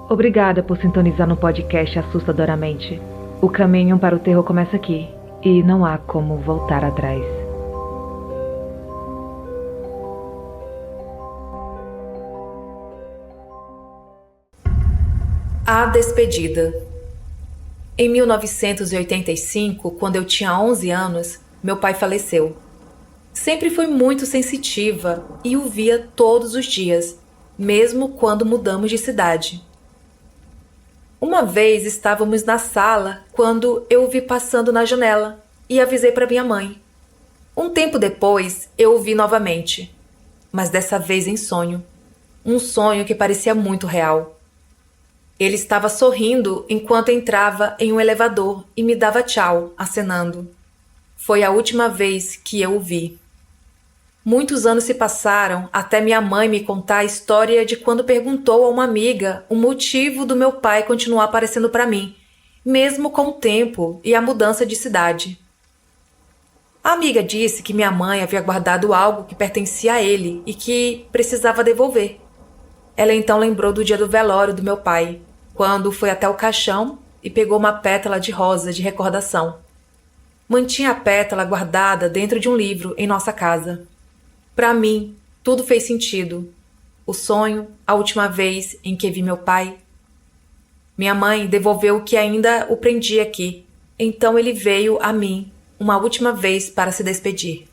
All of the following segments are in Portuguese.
Obrigada por sintonizar no podcast Assustadoramente. O caminho para o terror começa aqui, e não há como voltar atrás. A Despedida. Em 1985, quando eu tinha 11 anos, meu pai faleceu. Sempre fui muito sensitiva e o via todos os dias, mesmo quando mudamos de cidade. Uma vez estávamos na sala quando eu o vi passando na janela e avisei para minha mãe. Um tempo depois, eu o vi novamente, mas dessa vez em sonho. Um sonho que parecia muito real. Ele estava sorrindo enquanto entrava em um elevador e me dava tchau, acenando. Foi a última vez que eu o vi. Muitos anos se passaram até minha mãe me contar a história de quando perguntou a uma amiga o motivo do meu pai continuar aparecendo para mim, mesmo com o tempo e a mudança de cidade. A amiga disse que minha mãe havia guardado algo que pertencia a ele e que precisava devolver. Ela então lembrou do dia do velório do meu pai, quando foi até o caixão e pegou uma pétala de rosa de recordação. Mantinha a pétala guardada dentro de um livro em nossa casa. Para mim, tudo fez sentido. O sonho, a última vez em que vi meu pai. Minha mãe devolveu o que ainda o prendia aqui. Então ele veio a mim uma última vez para se despedir.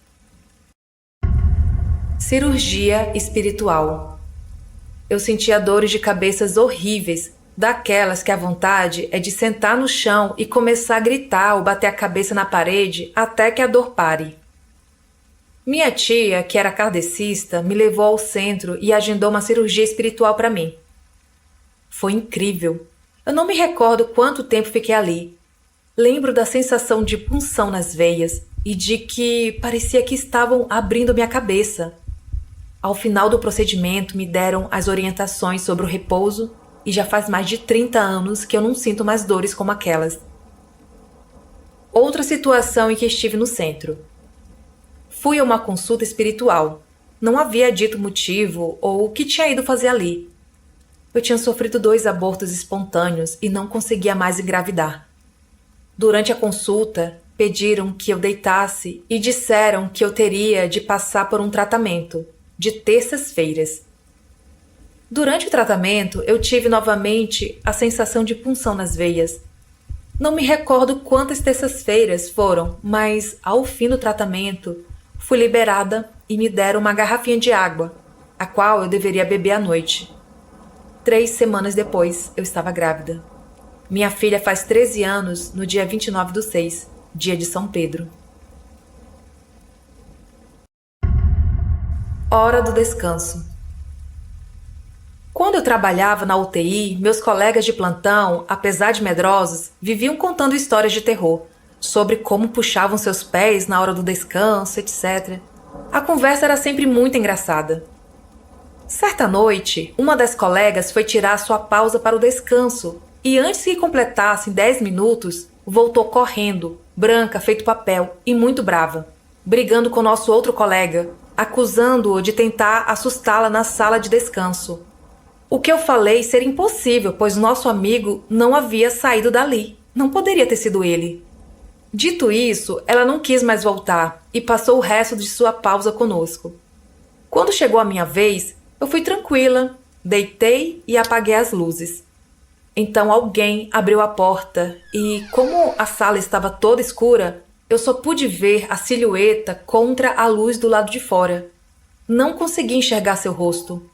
Cirurgia espiritual. Eu sentia dores de cabeças horríveis, daquelas que a vontade é de sentar no chão e começar a gritar ou bater a cabeça na parede até que a dor pare. Minha tia, que era kardecista, me levou ao centro e agendou uma cirurgia espiritual para mim. Foi incrível. Eu não me recordo quanto tempo fiquei ali. Lembro da sensação de punção nas veias e de que parecia que estavam abrindo minha cabeça. Ao final do procedimento, me deram as orientações sobre o repouso e já faz mais de 30 anos que eu não sinto mais dores como aquelas. Outra situação em que estive no centro. Fui a uma consulta espiritual. Não havia dito motivo ou o que tinha ido fazer ali. Eu tinha sofrido 2 abortos espontâneos e não conseguia mais engravidar. Durante a consulta, pediram que eu deitasse e disseram que eu teria de passar por um tratamento, de terças-feiras. Durante o tratamento, eu tive novamente a sensação de punção nas veias. Não me recordo quantas terças-feiras foram, mas ao fim do tratamento, fui liberada e me deram uma garrafinha de água, a qual eu deveria beber à noite. 3 semanas depois, eu estava grávida. Minha filha faz 13 anos no dia 29/6, dia de São Pedro. Hora do descanso. Quando eu trabalhava na UTI, meus colegas de plantão, apesar de medrosos, viviam contando histórias de terror, sobre como puxavam seus pés na hora do descanso, etc. A conversa era sempre muito engraçada. Certa noite, uma das colegas foi tirar sua pausa para o descanso e antes que completassem 10 minutos, voltou correndo, branca feito papel e muito brava, brigando com nosso outro colega, acusando-o de tentar assustá-la na sala de descanso. O que eu falei ser impossível, pois nosso amigo não havia saído dali. Não poderia ter sido ele. Dito isso, ela não quis mais voltar e passou o resto de sua pausa conosco. Quando chegou a minha vez, eu fui tranquila, deitei e apaguei as luzes. Então alguém abriu a porta e, como a sala estava toda escura, eu só pude ver a silhueta contra a luz do lado de fora. Não consegui enxergar seu rosto.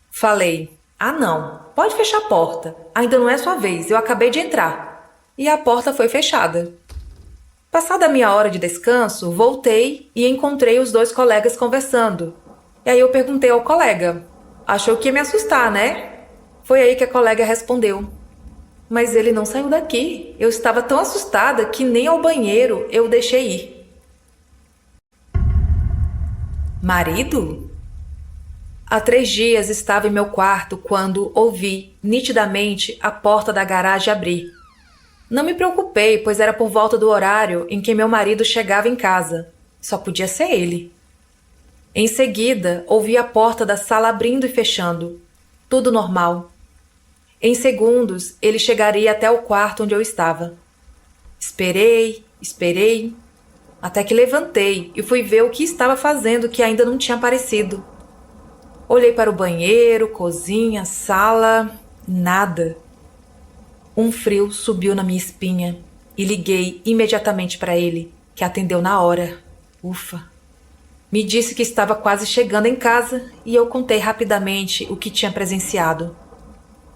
Falei: "Ah não, pode fechar a porta. Ainda não é sua vez, eu acabei de entrar." E a porta foi fechada. Passada a minha hora de descanso, voltei e encontrei os 2 colegas conversando. E aí eu perguntei ao colega: "Achou que ia me assustar, né?" Foi aí que a colega respondeu: "Mas ele não saiu daqui. Eu estava tão assustada que nem ao banheiro eu o deixei ir." Marido? Há 3 dias estava em meu quarto quando ouvi, nitidamente, a porta da garagem abrir. Não me preocupei, pois era por volta do horário em que meu marido chegava em casa. Só podia ser ele. Em seguida, ouvi a porta da sala abrindo e fechando. Tudo normal. Em segundos, ele chegaria até o quarto onde eu estava. Esperei, até que levantei e fui ver o que estava fazendo que ainda não tinha aparecido. Olhei para o banheiro, cozinha, sala, nada. Um frio subiu na minha espinha e liguei imediatamente para ele, que atendeu na hora. Ufa! Me disse que estava quase chegando em casa e eu contei rapidamente o que tinha presenciado.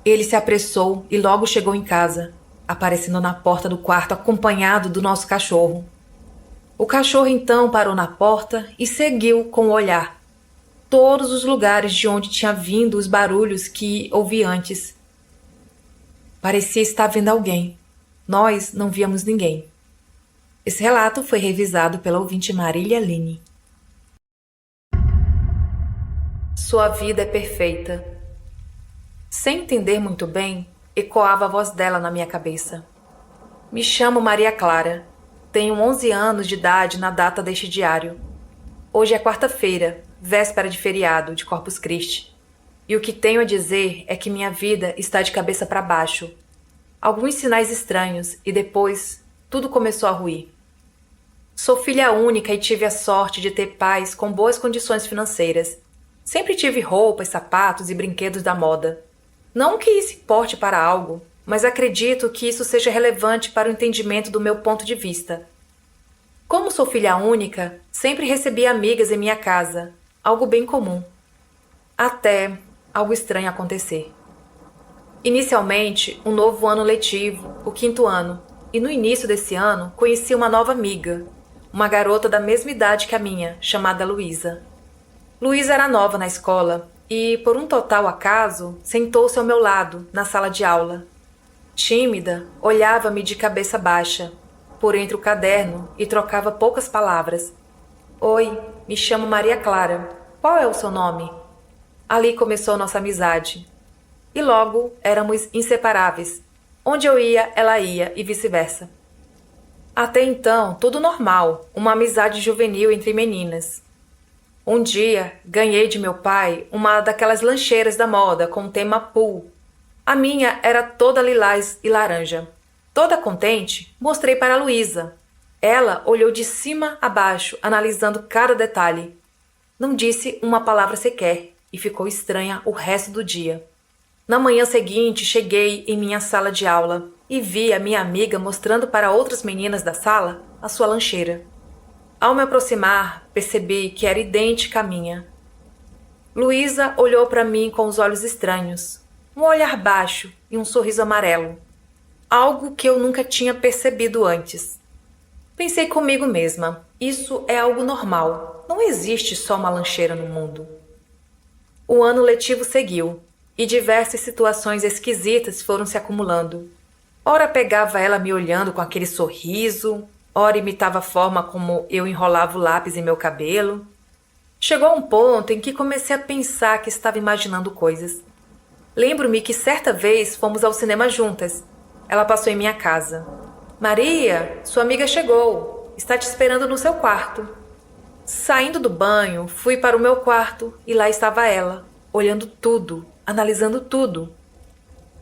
Ele se apressou e logo chegou em casa, aparecendo na porta do quarto acompanhado do nosso cachorro. O cachorro então parou na porta e seguiu com o olhar todos os lugares de onde tinha vindo os barulhos que ouvi antes. Parecia estar vendo alguém. Nós não víamos ninguém. Esse relato foi revisado pela ouvinte Marília Aline. Sua vida é perfeita. Sem entender muito bem, ecoava a voz dela na minha cabeça. Me chamo Maria Clara. Tenho 11 anos de idade na data deste diário. Hoje é quarta-feira, véspera de feriado de Corpus Christi. E o que tenho a dizer é que minha vida está de cabeça para baixo. Alguns sinais estranhos e depois tudo começou a ruir. Sou filha única e tive a sorte de ter pais com boas condições financeiras. Sempre tive roupas, sapatos e brinquedos da moda. Não que isso importe para algo, mas acredito que isso seja relevante para o entendimento do meu ponto de vista. Como sou filha única, sempre recebi amigas em minha casa, algo bem comum. Até algo estranho acontecer. Inicialmente, um novo ano letivo, o 5º ano, e no início desse ano conheci uma nova amiga, uma garota da mesma idade que a minha, chamada Luísa. Luísa era nova na escola e, por um total acaso, sentou-se ao meu lado, na sala de aula. Tímida, olhava-me de cabeça baixa, por entre o caderno e trocava poucas palavras. Oi, me chamo Maria Clara. Qual é o seu nome? Ali começou nossa amizade. E logo éramos inseparáveis. Onde eu ia, ela ia e vice-versa. Até então, tudo normal, uma amizade juvenil entre meninas. Um dia, ganhei de meu pai uma daquelas lancheiras da moda com o tema pool. A minha era toda lilás e laranja. Toda contente, mostrei para a Luísa. Ela olhou de cima a baixo, analisando cada detalhe. Não disse uma palavra sequer e ficou estranha o resto do dia. Na manhã seguinte, cheguei em minha sala de aula e vi a minha amiga mostrando para outras meninas da sala a sua lancheira. Ao me aproximar, percebi que era idêntica à minha. Luísa olhou para mim com os olhos estranhos, um olhar baixo e um sorriso amarelo. Algo que eu nunca tinha percebido antes. Pensei comigo mesma, isso é algo normal, não existe só uma lancheira no mundo. O ano letivo seguiu e diversas situações esquisitas foram se acumulando. Ora pegava ela me olhando com aquele sorriso, ora imitava a forma como eu enrolava o lápis em meu cabelo. Chegou a um ponto em que comecei a pensar que estava imaginando coisas. Lembro-me que certa vez fomos ao cinema juntas. Ela passou em minha casa. Maria, sua amiga chegou. Está te esperando no seu quarto. Saindo do banho, fui para o meu quarto e lá estava ela, olhando tudo, analisando tudo.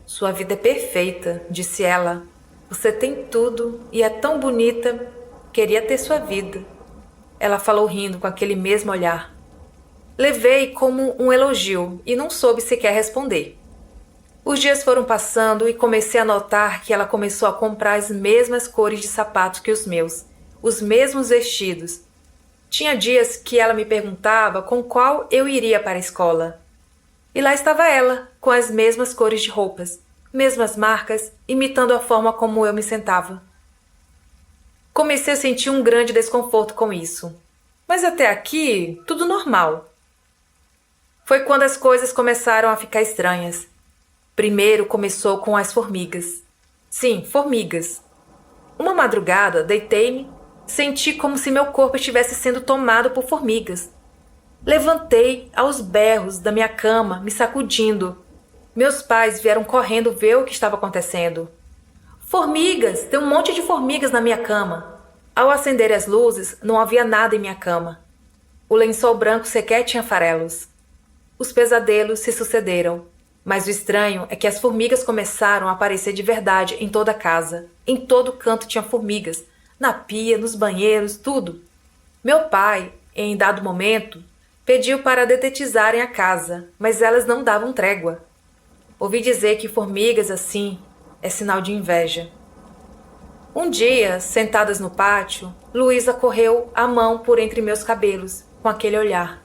Sua vida é perfeita, disse ela. Você tem tudo e é tão bonita. Queria ter sua vida. Ela falou rindo com aquele mesmo olhar. Levei como um elogio e não soube sequer responder. Os dias foram passando e comecei a notar que ela começou a comprar as mesmas cores de sapatos que os meus, os mesmos vestidos. Tinha dias que ela me perguntava com qual eu iria para a escola. E lá estava ela, com as mesmas cores de roupas, mesmas marcas, imitando a forma como eu me sentava. Comecei a sentir um grande desconforto com isso. Mas até aqui, tudo normal. Foi quando as coisas começaram a ficar estranhas. Primeiro começou com as formigas. Sim, formigas. Uma madrugada, deitei-me, senti como se meu corpo estivesse sendo tomado por formigas. Levantei aos berros da minha cama, me sacudindo. Meus pais vieram correndo ver o que estava acontecendo. Formigas! Tem um monte de formigas na minha cama. Ao acender as luzes, não havia nada em minha cama. O lençol branco sequer tinha farelos. Os pesadelos se sucederam. Mas o estranho é que as formigas começaram a aparecer de verdade em toda a casa. Em todo canto tinha formigas, na pia, nos banheiros, tudo. Meu pai, em dado momento, pediu para detetizarem a casa, mas elas não davam trégua. Ouvi dizer que formigas assim é sinal de inveja. Um dia, sentadas no pátio, Luísa correu a mão por entre meus cabelos, com aquele olhar.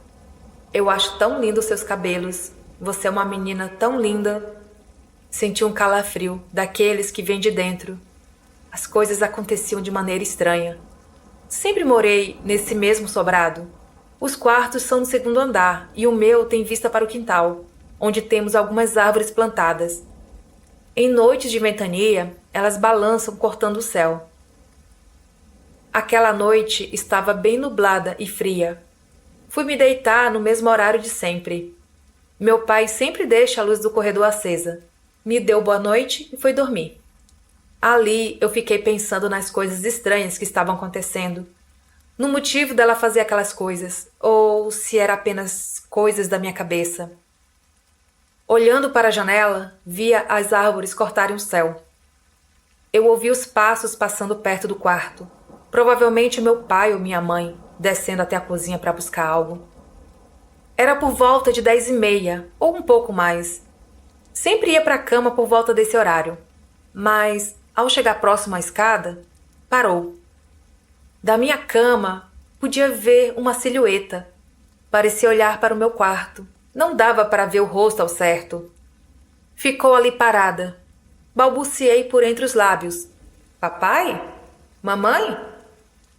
Eu acho tão lindo seus cabelos. Você é uma menina tão linda. Senti um calafrio, daqueles que vêm de dentro. As coisas aconteciam de maneira estranha. Sempre morei nesse mesmo sobrado. Os quartos são no segundo andar e o meu tem vista para o quintal, onde temos algumas árvores plantadas. Em noites de ventania, elas balançam cortando o céu. Aquela noite estava bem nublada e fria. Fui me deitar no mesmo horário de sempre. Meu pai sempre deixa a luz do corredor acesa. Me deu boa noite e foi dormir. Ali eu fiquei pensando nas coisas estranhas que estavam acontecendo. No motivo dela fazer aquelas coisas, ou se era apenas coisas da minha cabeça. Olhando para a janela, via as árvores cortarem o céu. Eu ouvi os passos passando perto do quarto. Provavelmente meu pai ou minha mãe, descendo até a cozinha para buscar algo. Era por volta de 10h30, ou um pouco mais. Sempre ia para a cama por volta desse horário. Mas, ao chegar próximo à escada, parou. Da minha cama, podia ver uma silhueta. Parecia olhar para o meu quarto. Não dava para ver o rosto ao certo. Ficou ali parada. Balbuciei por entre os lábios. Papai? Mamãe?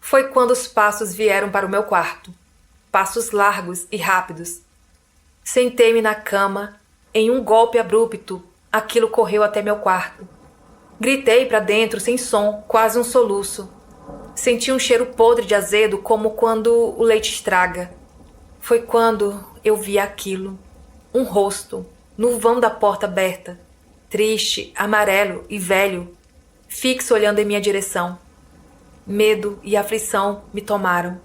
Foi quando os passos vieram para o meu quarto. Passos largos e rápidos. Sentei-me na cama. Em um golpe abrupto, aquilo correu até meu quarto. Gritei para dentro sem som, quase um soluço. Senti um cheiro podre de azedo, como quando o leite estraga. Foi quando eu vi aquilo. Um rosto, no vão da porta aberta. Triste, amarelo e velho. Fixo olhando em minha direção. Medo e aflição me tomaram.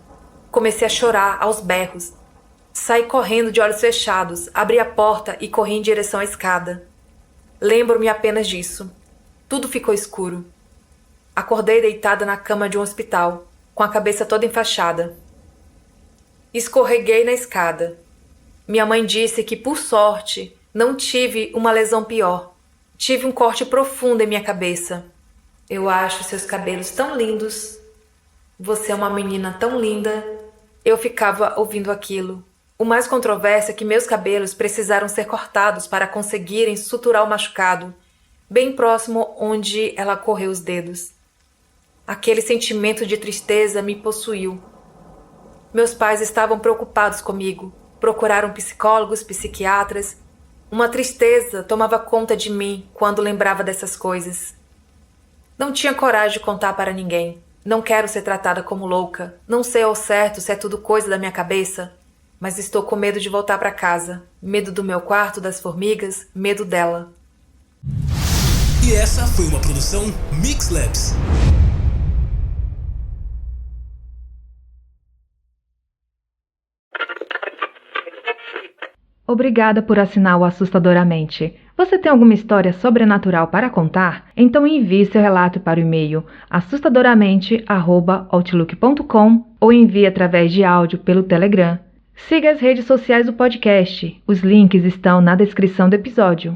Comecei a chorar aos berros. Saí correndo de olhos fechados, abri a porta e corri em direção à escada. Lembro-me apenas disso. Tudo ficou escuro. Acordei deitada na cama de um hospital, com a cabeça toda enfaixada. Escorreguei na escada. Minha mãe disse que, por sorte, não tive uma lesão pior. Tive um corte profundo em minha cabeça. Eu acho seus cabelos tão lindos. Você é uma menina tão linda. Eu ficava ouvindo aquilo. O mais controverso é que meus cabelos precisaram ser cortados para conseguirem suturar o machucado, bem próximo onde ela correu os dedos. Aquele sentimento de tristeza me possuiu. Meus pais estavam preocupados comigo. Procuraram psicólogos, psiquiatras. Uma tristeza tomava conta de mim quando lembrava dessas coisas. Não tinha coragem de contar para ninguém. Não quero ser tratada como louca. Não sei ao certo se é tudo coisa da minha cabeça, mas estou com medo de voltar para casa. Medo do meu quarto, das formigas, medo dela. E essa foi uma produção Mix Labs. Obrigada por assinar o Assustadoramente. Você tem alguma história sobrenatural para contar? Então envie seu relato para o e-mail assustadoramente@outlook.com ou envie através de áudio pelo Telegram. Siga as redes sociais do podcast. Os links estão na descrição do episódio.